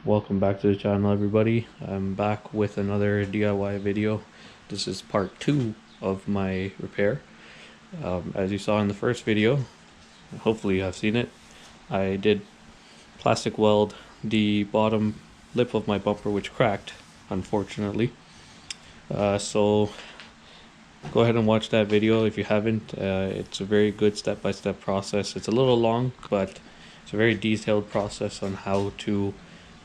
Welcome back to the channel, everybody. I'm back with another DIY video. This is part 2 of my repair. As you saw in the first video, hopefully you have seen it, I did plastic weld the bottom lip of my bumper, which cracked, unfortunately. So go ahead and watch that video if you haven't. It's a very good step-by-step process. It's a little long, but it's a very detailed process on how to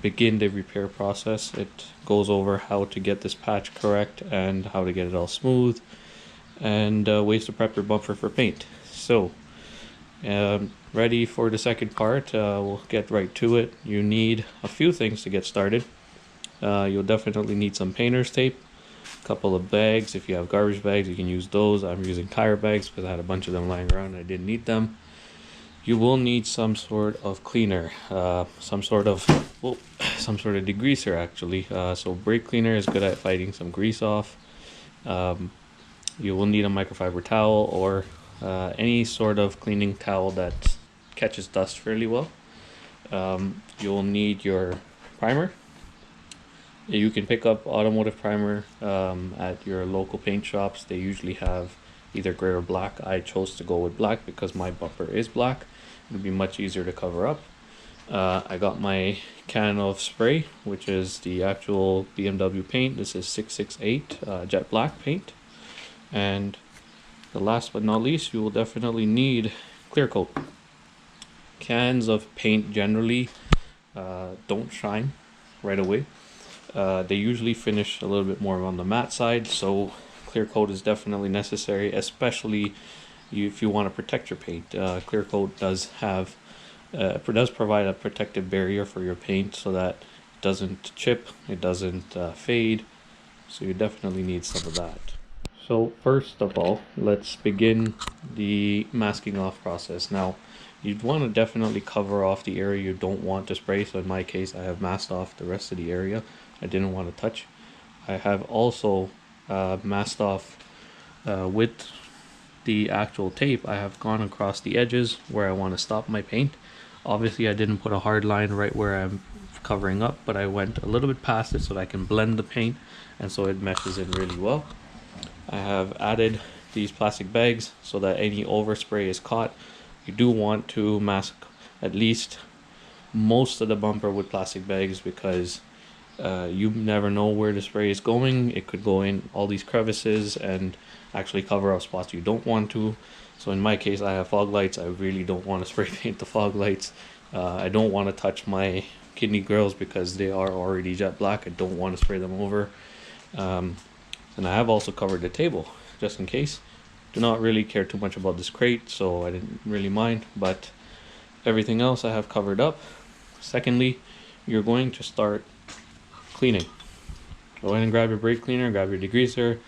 begin the repair process. It goes over how to get this patch correct and how to get it all smooth, and ways to prep your bumper for paint. So ready for the second part. We'll get right to it. You need a few things to get started. You'll definitely need some painter's tape, a couple of bags. If you have garbage bags, you can use those. I'm using tire bags because I had a bunch of them lying around and I didn't need them. You will need some sort of cleaner, some sort of degreaser actually. So brake cleaner is good at fighting some grease off. You will need a microfiber towel or any sort of cleaning towel that catches dust fairly well. You'll need your primer. You can pick up automotive primer at your local paint shops. They usually have either gray or black. I chose to go with black because my bumper is black. It'll be much easier to cover up. I got my can of spray, which is the actual BMW paint. This is 668 jet black paint. And the last but not least, you will definitely need clear coat. Cans of paint generally don't shine right away. They usually finish a little bit more on the matte side, so clear coat is definitely necessary, especially if you want to protect your paint. Clear coat does provide a protective barrier for your paint so that it doesn't chip, it doesn't fade, so you definitely need some of that. So first of all, let's begin the masking off process. Now, you'd want to definitely cover off the area you don't want to spray. So in my case, I have masked off the rest of the area I didn't want to touch. I have also masked off with the actual tape. I have gone across the edges where I want to stop my paint. Obviously I didn't put a hard line right where I'm covering up, but I went a little bit past it so that I can blend the paint and so it meshes in really well. I have added these plastic bags so that any overspray is caught. You do want to mask at least most of the bumper with plastic bags because you never know where the spray is going. It could go in all these crevices and actually cover up spots you don't want to. So in my case, I have fog lights. I really don't want to spray paint the fog lights. I don't want to touch my kidney grills because they are already jet black. I don't want to spray them over. And I have also covered the table just in case. Do not really care too much about this crate, so I didn't really mind, but everything else I have covered up. Secondly, you're going to start cleaning. Go ahead and grab your brake cleaner, grab your degreaser,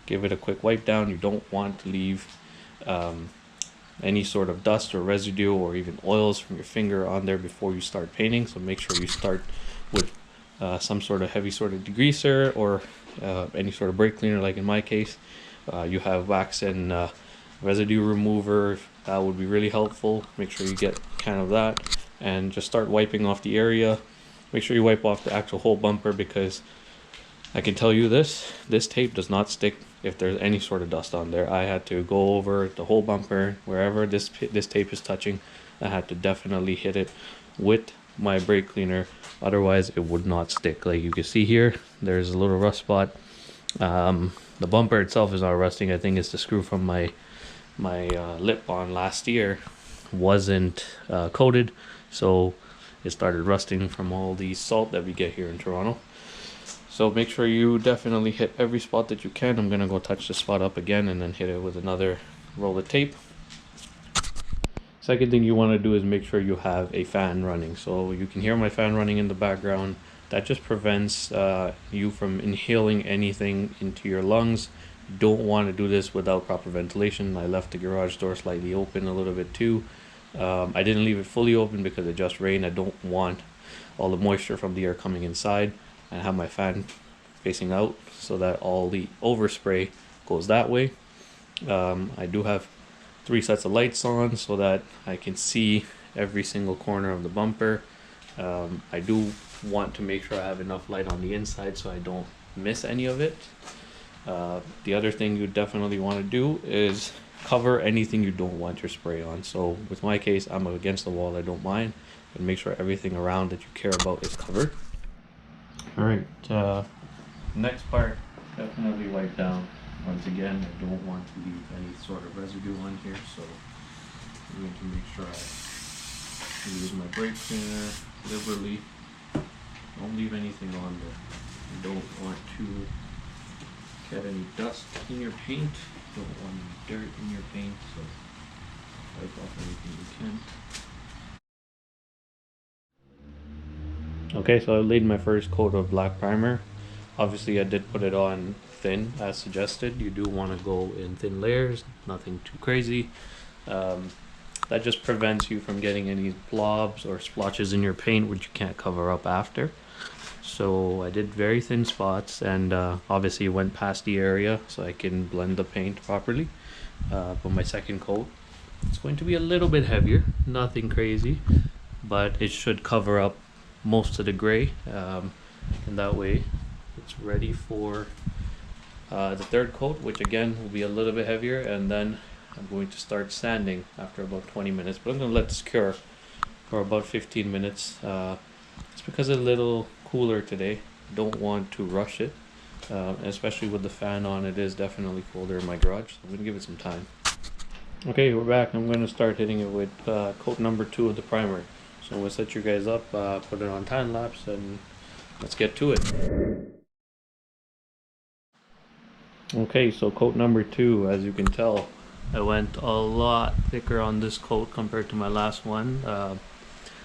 give it a quick wipe down. You don't want to leave any sort of dust or residue or even oils from your finger on there before you start painting. So make sure you start with some sort of heavy sort of degreaser or any sort of brake cleaner, like in my case. You have wax and residue remover. That would be really helpful. Make sure you get a can of that and just start wiping off the area. Make sure you wipe off the actual whole bumper because I can tell you this tape does not stick if there's any sort of dust on there. I had to go over the whole bumper wherever this tape is touching. I had to definitely hit it with my brake cleaner, otherwise it would not stick. Like you can see here, there's a little rust spot. The bumper itself is not rusting. I think it's the screw from my lip on last year wasn't coated, so it started rusting from all the salt that we get here in Toronto. So make sure you definitely hit every spot that you can. I'm gonna go touch this spot up again and then hit it with another roll of tape. Second thing you want to do is make sure you have a fan running. So you can hear my fan running in the background. That just prevents you from inhaling anything into your lungs. You don't want to do this without proper ventilation. I left the garage door slightly open a little bit too. I didn't leave it fully open because it just rained. I don't want all the moisture from the air coming inside. I have my fan facing out so that all the overspray goes that way. I do have 3 sets of lights on so that I can see every single corner of the bumper. I do want to make sure I have enough light on the inside so I don't miss any of it. The other thing you definitely want to do is cover anything you don't want your spray on. So with my case, I'm against the wall, I don't mind, but make sure everything around that you care about is covered. All right, next part, definitely wipe down. Once again, I don't want to leave any sort of residue on here, so I'm going to make sure I use my brake cleaner liberally. Don't leave anything on there. You don't want to get any dust in your paint. Don't want any dirt in your paint, so wipe off anything you can. Okay, so I laid my first coat of black primer. Obviously I did put it on thin as suggested. You do want to go in thin layers, nothing too crazy. That just prevents you from getting any blobs or splotches in your paint which you can't cover up after. So I did very thin spots, and obviously went past the area so I can blend the paint properly. But my second coat, it's going to be a little bit heavier, nothing crazy, but it should cover up most of the gray, and that way it's ready for the third coat, which again will be a little bit heavier, and then I'm going to start sanding after about 20 minutes, but I'm going to let this cure for about 15 minutes. It's because it's a little cooler today. Don't want to rush it, especially with the fan on. It is definitely colder in my garage, so I'm going to give it some time. Okay, we're back. I'm going to start hitting it with coat number 2 of the primer. So I'm going to set you guys up, put it on time lapse, and let's get to it. Okay, so coat number 2, as you can tell, I went a lot thicker on this coat compared to my last one.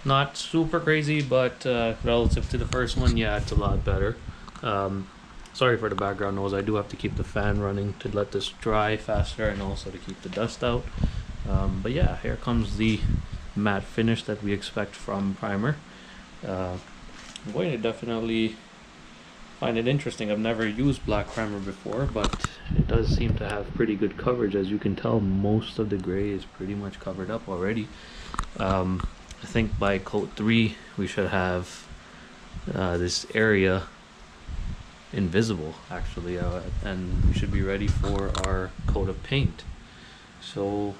Not super crazy, but relative to the first one, yeah, it's a lot better. Sorry for the background noise. I do have to keep the fan running to let this dry faster and also to keep the dust out. But yeah, here comes the matte finish that we expect from primer. I'm going to definitely find it interesting. I've never used black primer before, but it does seem to have pretty good coverage. As you can tell, most of the gray is pretty much covered up already. I think by coat 3 we should have this area invisible actually, and we should be ready for our coat of paint. So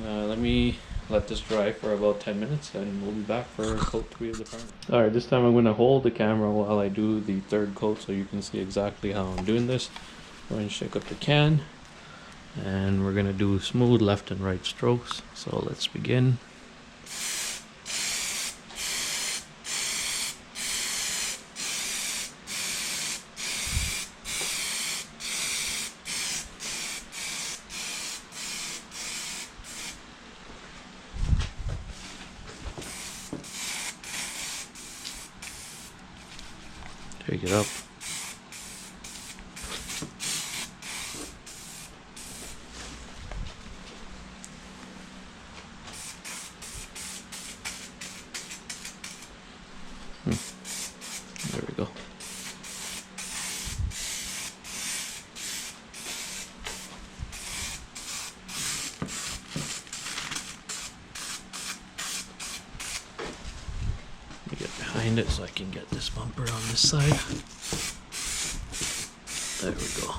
let me let this dry for about 10 minutes and we'll be back for coat 3 of the primer. Alright, this time I'm going to hold the camera while I do the third coat so you can see exactly how I'm doing this. I'm going to shake up the can and we're going to do smooth left and right strokes. So let's begin. Take it up. There we go. Let me get behind it so I can get this bumper on this side. There we go.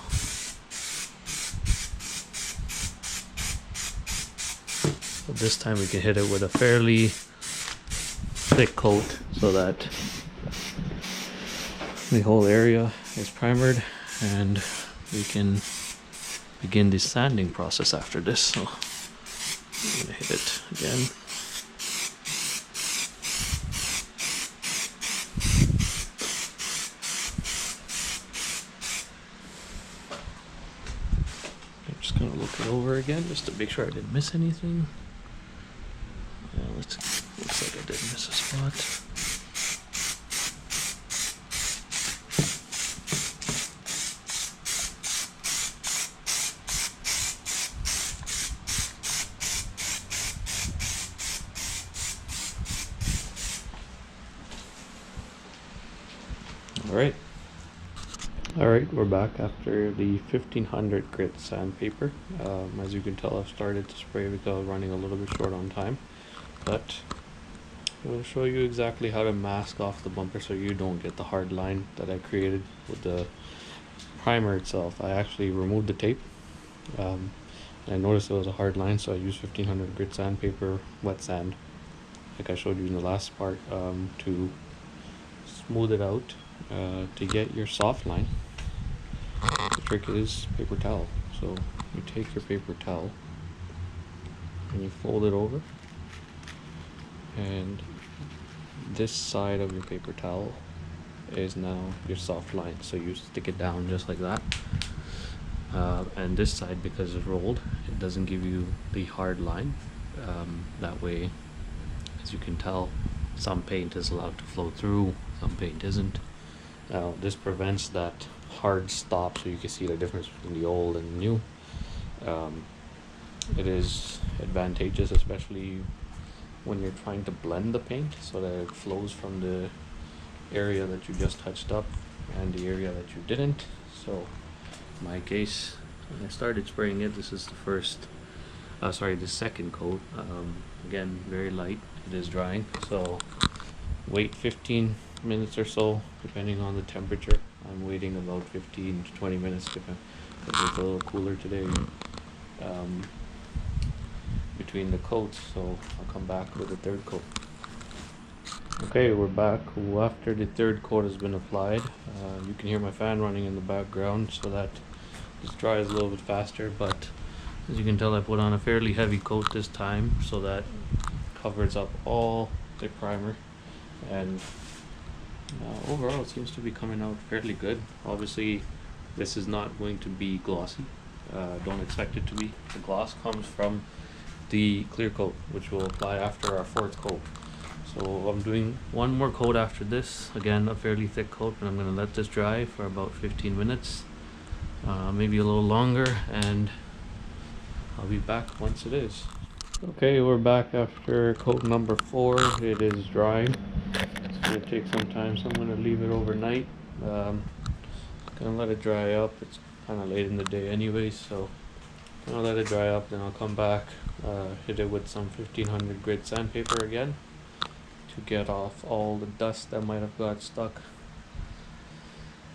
So this time we can hit it with a fairly thick coat so that the whole area is primered, and we can begin the sanding process after this. So I'm gonna hit it again. I'm just gonna look it over again just to make sure I didn't miss anything. Yeah, looks like I did miss a spot. Alright, we're back after the 1500 grit sandpaper. As you can tell, I've started to spray because I was running a little bit short on time, but I'm going to show you exactly how to mask off the bumper so you don't get the hard line that I created with the primer itself. I actually removed the tape. And I noticed it was a hard line, so I used 1500 grit sandpaper, wet sand, like I showed you in the last part, to smooth it out. To get your soft line, the trick is paper towel. So you take your paper towel and you fold it over, and this side of your paper towel is now your soft line. So you stick it down just like that. And this side, because it's rolled, it doesn't give you the hard line. That way, as you can tell, some paint is allowed to flow through, some paint isn't. Now this prevents that hard stop, so you can see the difference between the old and the new. It is advantageous, especially when you're trying to blend the paint so that it flows from the area that you just touched up and the area that you didn't. So in my case, when I started spraying it, this is the second coat. Again, very light, it is drying, so wait 15 minutes or so depending on the temperature. I'm waiting about 15 to 20 minutes because it's a little cooler today between the coats, so I'll come back with the third coat. Okay, we're back after the third coat has been applied. You can hear my fan running in the background, so that this dries a little bit faster, but as you can tell, I put on a fairly heavy coat this time, so that covers up all the primer, and overall it seems to be coming out fairly good. Obviously this is not going to be glossy, don't expect it to be. The gloss comes from the clear coat, which we'll apply after our fourth coat. So I'm doing one more coat after this, again a fairly thick coat, but I'm going to let this dry for about 15 minutes, maybe a little longer, and I'll be back once it is. Okay, we're back after coat number 4. It is drying. It's going to take some time, so I'm going to leave it overnight. Gonna let it dry up. It's kind of late in the day anyway, so I'm gonna let it dry up, then I'll come back, hit it with some 1500 grit sandpaper again to get off all the dust that might have got stuck,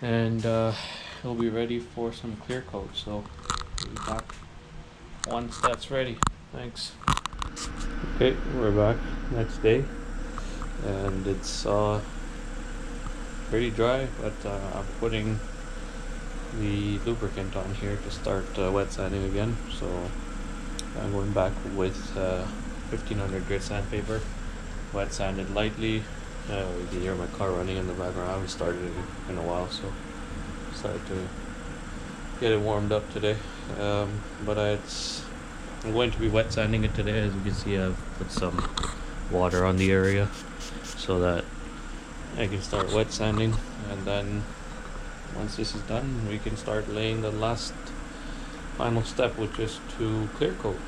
and it'll be ready for some clear coat. So we'll be back once that's ready. Thanks. Okay, we're back next day, and it's pretty dry, but I'm putting the lubricant on here to start wet sanding again. So I'm going back with 1500 grit sandpaper, wet sanded lightly. You can hear my car running in the background. I haven't started it in a while, so decided to get it warmed up today. But I'm going to be wet sanding it today. As you can see, I've put some water on the area so that I can start wet sanding, and then once this is done, we can start laying the last final step, which is to clear coat.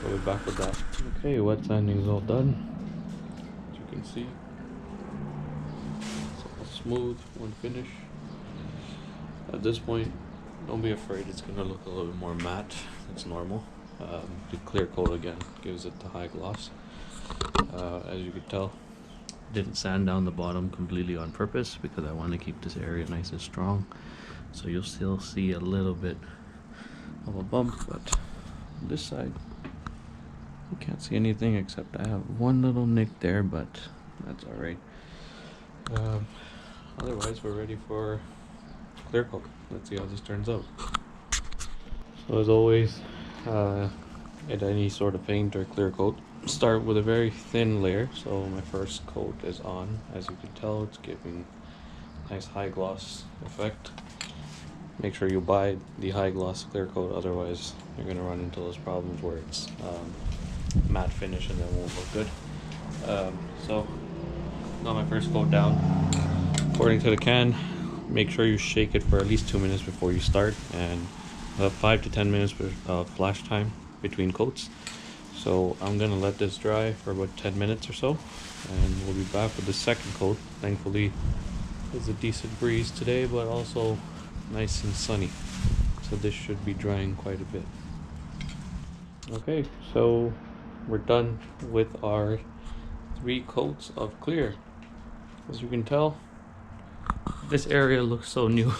So we'll be back with that. Okay, wet sanding is all done. As you can see, it's all smooth when finished. At this point, don't be afraid, it's going to look a little bit more matte. It's normal. The clear coat again gives it the high gloss. As you can tell, didn't sand down the bottom completely on purpose because I want to keep this area nice and strong. So you'll still see a little bit of a bump, but on this side you can't see anything except I have one little nick there, but that's alright. Otherwise we're ready for clear coat. Let's see how this turns out. So as always, at any sort of paint or clear coat, start with a very thin layer. So my first coat is on. As you can tell, it's giving nice high gloss effect. Make sure you buy the high gloss clear coat, otherwise you're going to run into those problems where it's matte finish and then won't look good. So got my first coat down. According to the can, make sure you shake it for at least 2 minutes before you start, and 5 to 10 minutes flash time between coats. So I'm gonna let this dry for about 10 minutes or so, and we'll be back with the second coat. Thankfully there's a decent breeze today, but also nice and sunny, so this should be drying quite a bit. Okay, so we're done with our 3 coats of clear. As you can tell, this area looks so new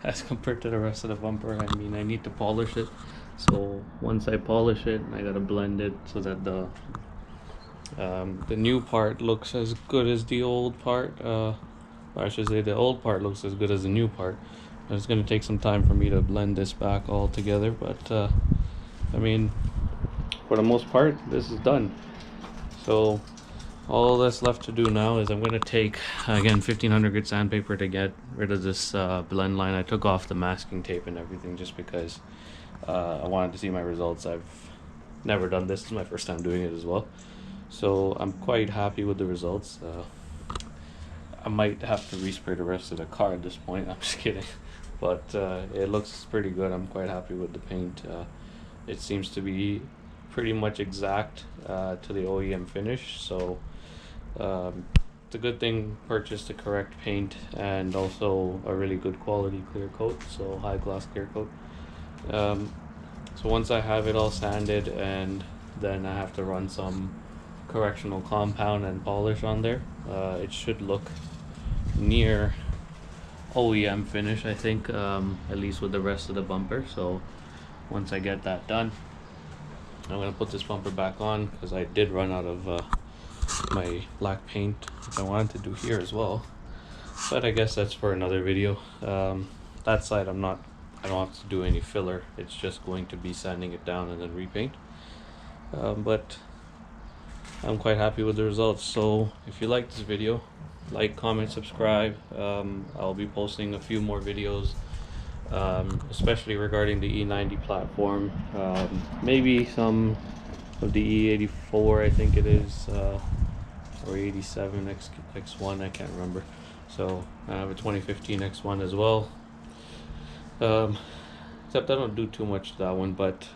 as compared to the rest of the bumper. I mean, I need to polish it. So once I polish it, I gotta blend it so that the new part looks as good as the old part. Or I should say the old part looks as good as the new part. It's gonna take some time for me to blend this back all together, but I mean, for the most part, this is done. So all that's left to do now is I'm going to take, again, 1500 grit sandpaper to get rid of this blend line. I took off the masking tape and everything just because I wanted to see my results. I've never done this. This is my first time doing it as well. So I'm quite happy with the results. I might have to respray the rest of the car at this point. I'm just kidding. But it looks pretty good. I'm quite happy with the paint. It seems to be pretty much exact to the OEM finish. So it's a good thing purchased the correct paint and also a really good quality clear coat, so high gloss clear coat. So once I have it all sanded, and then I have to run some correctional compound and polish on there, it should look near OEM finish, I think, at least with the rest of the bumper. So once I get that done, I'm going to put this bumper back on because I did run out of my black paint, which I wanted to do here as well, but I guess that's for another video. That side I don't have to do any filler. It's just going to be sanding it down and then repaint. But I'm quite happy with the results. So if you like this video, like, comment, subscribe. I'll be posting a few more videos, especially regarding the E90 platform, maybe some of the E84, I think it is, or 87 X1, I can't remember. So I have a 2015 X1 as well, except I don't do too much to that one. But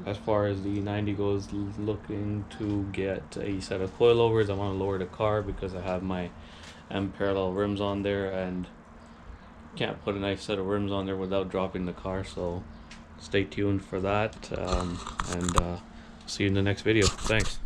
as far as the E90 goes, looking to get a set of coilovers. I want to lower the car because I have my M parallel rims on there, and can't put a nice set of rims on there without dropping the car. So stay tuned for that, and see you in the next video. Thanks.